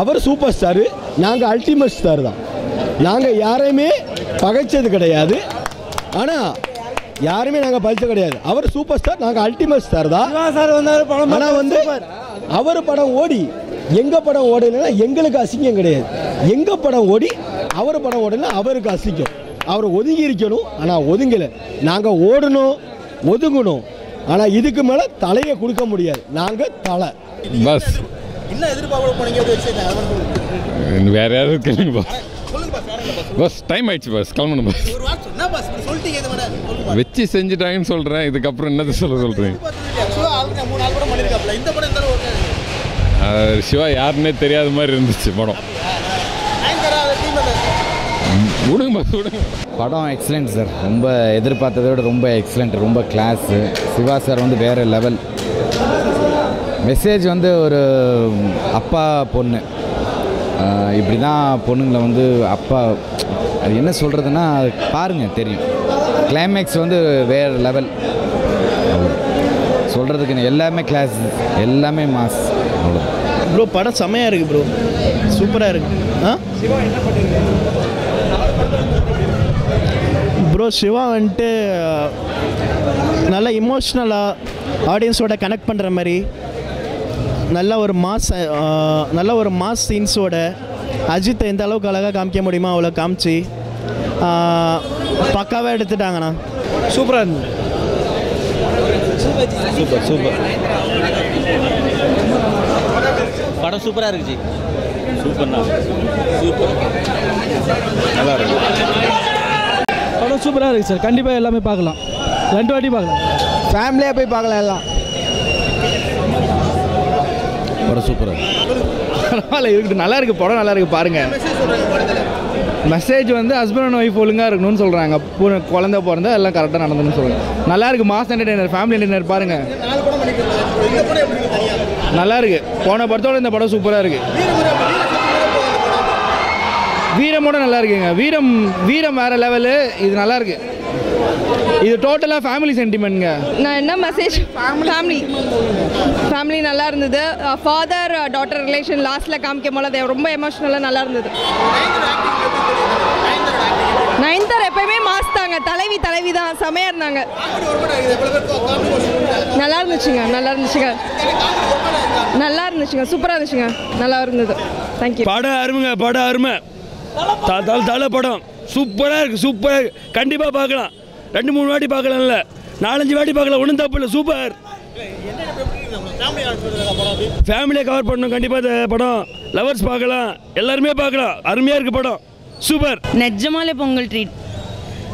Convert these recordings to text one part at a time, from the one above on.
அவர் super star, நாங்கள் ultimate star தான். நாங்கள் யாரையுமே பகைச்சது கிடையாது, ஆனால் யாருமே நாங்கள் பகைச்சது கிடையாது. அவர் சூப்பர் ஸ்டார், நாங்கள் அல்டிமேட் ஸ்டார் தான். ஆனால் வந்து அவர் படம் ஓடி எங்கள் படம் ஓடலைன்னா எங்களுக்கு அசிங்கம் கிடையாது. எங்கள் படம் ஓடி அவர் படம் ஓடலைன்னா அவருக்கு அசிங்கம். அவர் ஒதுங்கி இருக்கணும், ஆனால் ஒதுங்கலை. நாங்கள் ஓடணும், ஒதுங்கணும், ஆனால் இதுக்கு மேலே தலையை கொடுக்க முடியாது. நாங்கள் தலை பஸ் என்ன எதிர்பார்க்க போனீங்க? வேற யாரும் இருக்குங்க பஸ். பஸ் டைம் ஆயிடுச்சு பஸ், கிளம்பணும் பஸ். ஒரு வாட்ச் என்ன பஸ் சொல்லிட்டீங்க? இதை விட வச்சு செஞ்சுட்டாங்கன்னு சொல்கிறேன். இதுக்கப்புறம் என்னது சொல்கிறேன்? மூணு நாள் கூட பண்ணியிருக்காப்ல. இந்த படம் எந்த அளவுக்கு சிவா யாருன்னே தெரியாத மாதிரி இருந்துச்சு படம். விடுங்க பஸ், விடுங்க. படம் எக்ஸலண்ட் சார். ரொம்ப எதிர்பார்த்ததை விட ரொம்ப எக்ஸலண்ட், ரொம்ப கிளாஸு. சிவா சார் வந்து வேறு லெவல். மெசேஜ் வந்து ஒரு அப்பா பொண்ணு, இப்படி தான் பொண்ணுங்களை வந்து அப்பா, அது என்ன சொல்கிறதுன்னா பாருங்கள் தெரியும். கிளைமேக்ஸ் வந்து வேறு லெவல். சொல்கிறதுக்கு எல்லாமே கிளாஸ், எல்லாமே மாஸ். அவ்வளோ ப்ரோ. படம் செம்மையாக இருக்குது ப்ரோ, சூப்பராக இருக்குது. ப்ரோ சிவா வந்துட்டு நல்லா இமோஷ்னலாக ஆடியன்ஸோட கனெக்ட் பண்ணுற மாதிரி நல்ல ஒரு மாஸ் சீன்ஸோட அஜித்தை எந்த அளவுக்கு அழகாக காமிக்க முடியுமோ அவ்வளோ காமிச்சு பக்காவாக எடுத்துட்டாங்கண்ணா. சூப்பராக இருந்தது. சூப்பர் படம் சூப்பராக இருக்குச்சு. சூப்பர்ண்ணா, சூப்பர், நல்லா இருக்கு. படம் சூப்பராக இருக்குது சார். கண்டிப்பாக எல்லாமே பார்க்கலாம், 2 வாட்டி பார்க்கலாம். ஃபேமிலியாக போய் பார்க்கலாம் எல்லாம். படம் சூப்பராக பரவாயில்ல, இருக்குது, நல்லா இருக்குது படம், நல்லா இருக்குது. பாருங்கள், மெசேஜ் வந்து ஹஸ்பண்ட் அண்ட் ஒய்ஃப் ஒழுங்காக இருக்கணும்னு சொல்கிறாங்க. குழந்தை பிறந்தா எல்லாம் கரெக்டாக நடந்தணும்னு சொல்கிறாங்க. நல்லா இருக்குது, மாஸ் என்டர்டைனர், ஃபேமிலி என்டர்டைனர். பாருங்கள், நல்லா இருக்குது. போன படத்தோட இந்த படம் சூப்பராக இருக்குது. வீரமோட நல்லா இருக்குங்க. வீரம் வேறு லெவலு. இது நல்லா இருக்குது. இது டோட்டலாக ஃபேமிலி சென்டிமெண்ட்ங்க. நான் என்ன மெசேஜ், ஃபேமிலி நல்லா இருந்தது. ஃபாதர் டாட்டர் ரிலேஷன் லாஸ்ட்டில் காமிக்கும் போது அது ரொம்ப எமோஷ்னலாக நல்லா இருந்தது. நயன்தாரா எப்பயுமே மாஸ் தாங்க. தலைவி தான், செமையாக இருந்தாங்க. நல்லா இருந்துச்சுங்க, சூப்பராக இருந்துச்சுங்க, நல்லா இருந்தது. தேங்க்யூ. படம் அருமைங்க, படம் அருமை. தலை படம் சூப்பராக இருக்குது, சூப்பராக இருக்குது. கண்டிப்பாக பார்க்கலாம், 2-3 வாட்டி பார்க்கலாம்ல, 4-5 வாட்டி பார்க்கலாம், ஒன்றும் தப்பு இல்லை. சூப்பர். ஃபேமிலியை கவர் பண்ணணும் கண்டிப்பாக. இந்த படம் லவர்ஸ் பார்க்கலாம், எல்லாருமே பார்க்கலாம். அருமையாக இருக்குது படம், சூப்பர். நிஜமாலே பொங்கல் ட்ரீட்.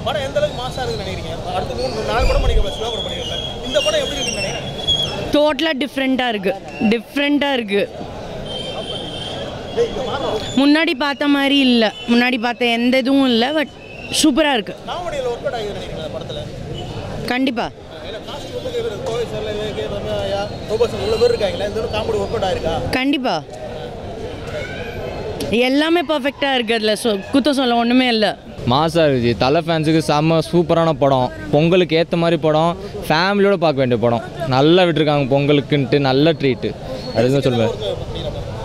படம் எந்த அளவுக்கு மாசா இருக்குன்னு நினைக்கிறீங்க? அடுத்த 3-4 படம் பண்ணிக்கலாம், சிவா கூட பண்ணிக்கலாம். இந்த படம் எப்படி இருக்குன்னு நினைக்கிறேன்? டோட்டலாக டிஃப்ரெண்ட்டாக இருக்குது. முன்னாடி பார்த்த மாதிரி இல்லை, முன்னாடி பார்த்த எந்த இதுவும் இல்லை. பட் சூப்பராக இருக்குது. காமெடியில் ஒர்க் அவுட் ஆகிருக்கு நினைக்கிறேன் படத்தில். கண்டிப்பாக கண்டிப்பாக எல்லாமே பர்ஃபெக்டாக இருக்குது. அதில் குத்தம் சொல்ல ஒன்றுமே இல்லை. மாசாக இருக்குது. தலை ஃபேன்ஸுக்கு செம்ம சூப்பரான படம். பொங்கலுக்கு ஏற்ற மாதிரி படம், ஃபேமிலியோடு பார்க்க வேண்டிய படம். நல்லா விட்டுருக்காங்க பொங்கலுக்குன்ட்டு, நல்ல ட்ரீட்டு. அதுதான் சொல்லுவேன்.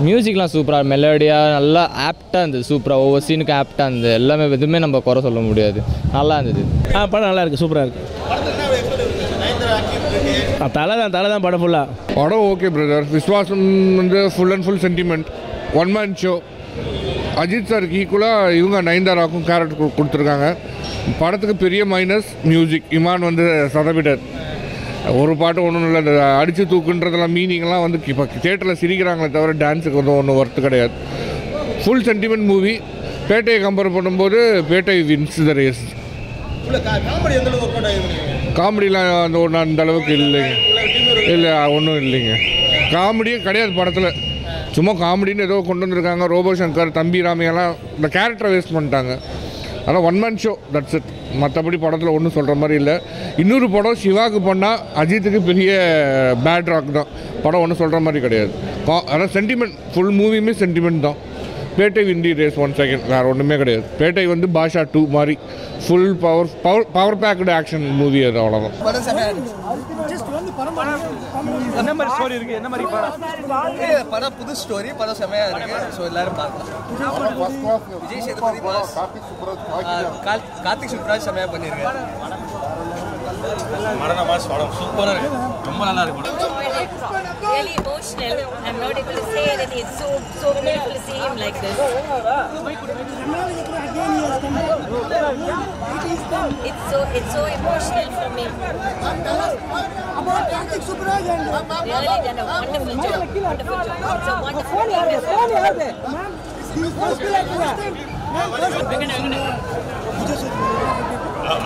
மியூசிக்லாம் சூப்பராக, மெலோடியாக நல்லா ஆப்டாக இருந்தது. சூப்பராக ஒவ்வொரு சீனுக்கு ஆப்டாக இருந்தது. எல்லாமே எதுவுமே நம்ம குறை சொல்ல முடியாது, நல்லா இருந்தது. படம் நல்லா இருக்குது, சூப்பராக இருக்குது. தலை தான் படம் ஃபுல்லாக. படம் ஓகே பிரதர். விஸ்வாசம் வந்து full and full sentiment, one man show. Ajith சாருக்கு ஈக்குவலாக இவங்க நயன்தாராவுக்கும் கேரக்டர் கொடுத்துருக்காங்க. படத்துக்கு பெரிய மைனஸ் மியூசிக். இமான் வந்து சதவிடர். ஒரு பாட்டு ஒன்றும் இல்லை. இந்த அடித்து தூக்குன்றதெல்லாம் மீனிங்லாம் வந்து இப்போ தியேட்டரில் சிரிக்கிறாங்களே தவிர டான்ஸுக்கு வந்து ஒன்றும் ஒர்த்து கிடையாது. Full sentiment movie. பேட்டையை கம்பேர் பண்ணும்போது பேட்டை வின்ஸ் த ரேஸ். காமெடிலாம் அந்த அளவுக்கு இல்லைங்க. இல்லை ஒன்றும் இல்லைங்க, காமெடியே கிடையாது படத்தில். சும்மா காமெடின்னு ஏதோ கொண்டு வந்திருக்காங்க. ரோபோ சங்கர், தம்பி ராமையெல்லாம் இந்த கேரக்டரை வேஸ்ட் பண்ணிட்டாங்க. ஆனால் one man show, that's it. மற்றபடி படத்தில் ஒன்றும் சொல்கிற மாதிரி இல்லை. இன்னொரு படம் சிவாவுக்கு பண்ணால் அஜித்துக்கு பெரிய பேட் ராக் தான். படம் ஒன்றும் சொல்கிற மாதிரி கிடையாது. அதான் சென்டிமெண்ட், ஃபுல் மூவியுமே சென்டிமெண்ட் தான். பேட்டை விண்டி ரேஸ் 1 செகண்ட், வேறு ஒன்றுமே கிடையாது. பேட்டை வந்து பாஷா 2 மாதிரி full power packed action movie. அது அவ்வளோதான். என்ன மாதிரி ஸ்டோரி இருக்கு, என்ன மாதிரி படம் புது ஸ்டோரி, படம் செமையா இருக்கு. ஸோ எல்லாரும் பார்க்கலாம். விஜய் சேதுபதி, கார்த்திக் சுப்ராஜ் செமையா பண்ணியிருக்காரு. படம் சூப்பராக இருக்கு, ரொம்ப நல்லா இருக்கு. Really emotional. I'm not able to say that it's so beautiful to see him like this. It's so emotional for me. Really done a wonderful job. It's a wonderful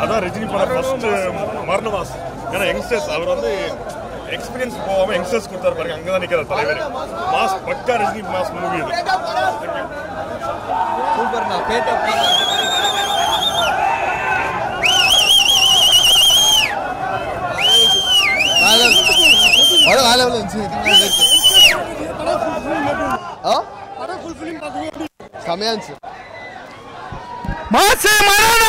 அதான் ரஜினி படம் ஃபர்ஸ்ட் மரண மாஸ். ஏன்னா youngsters அவர் வந்து experience போகாமல் youngsters கொடுத்தாரு பாருங்க, அங்கே தான் நிற்கிற தலைவர். மாஸ் பக்கா ரஜினி மாஸ் மூவி இது. சூப்பர். நான் பேட்ட செமையா இருந்துச்சு. மாசே மரண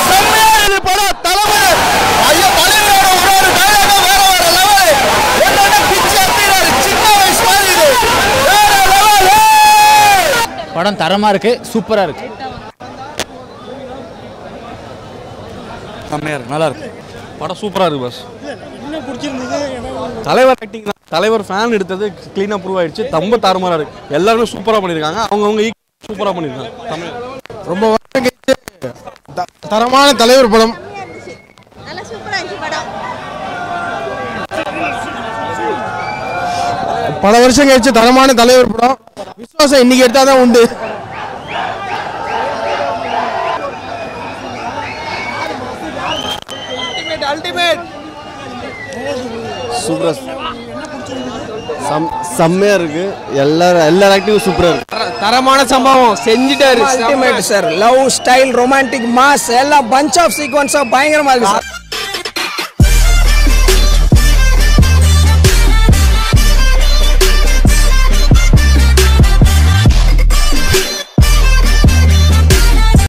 செம்மையா படம் தலைவர். ஐயோ தலைவரோட ஒரு டயலாக் வேற லெவல். என்னடா பிச்சை எடுத்துறாரு, சின்ன வயசு மாதிரி இது வேற லெவல். படம் தரமா இருக்கு, சூப்பரா இருக்கு. செம்மையா இருக்கு, நல்லா இருக்கு. படம் சூப்பரா இருக்கு. பஸ் என்ன பிடிச்சிருந்தது? தலைவர் ஆக்டிங் தான். தலைவர் ஃபேன் எடுத்தது க்ளீனாக ப்ரூவ் ஆயிடுச்சு. ரொம்ப தாறுமாறாக இருக்கு. எல்லாருமே சூப்பராக பண்ணியிருக்காங்க. அவங்கவுங்க சூப்பராக பண்ணியிருக்காங்க. ரொம்ப தரமான தலைவர் படம். நல்லா சூப்பரா இருந்துச்சு படம். பல வருஷம் கழிச்சு தரமான தலைவர் படம். விசுவாசம் இன்னைக்கு எடுத்தாதான் உண்டு. அல்டிமேட் சூப்பரா செம்மையா இருக்கு. எல்லா ஆக்டிவும் சூப்பரா இருக்கு. தரமான சம்பவம் செஞ்சுட்டாரு. Ultimate sir. Love, style, romantic, mass எல்லாம் பஞ்ச் ஆஃப் சீக்வன்ஸா பயங்கரமா இருக்கு சார்.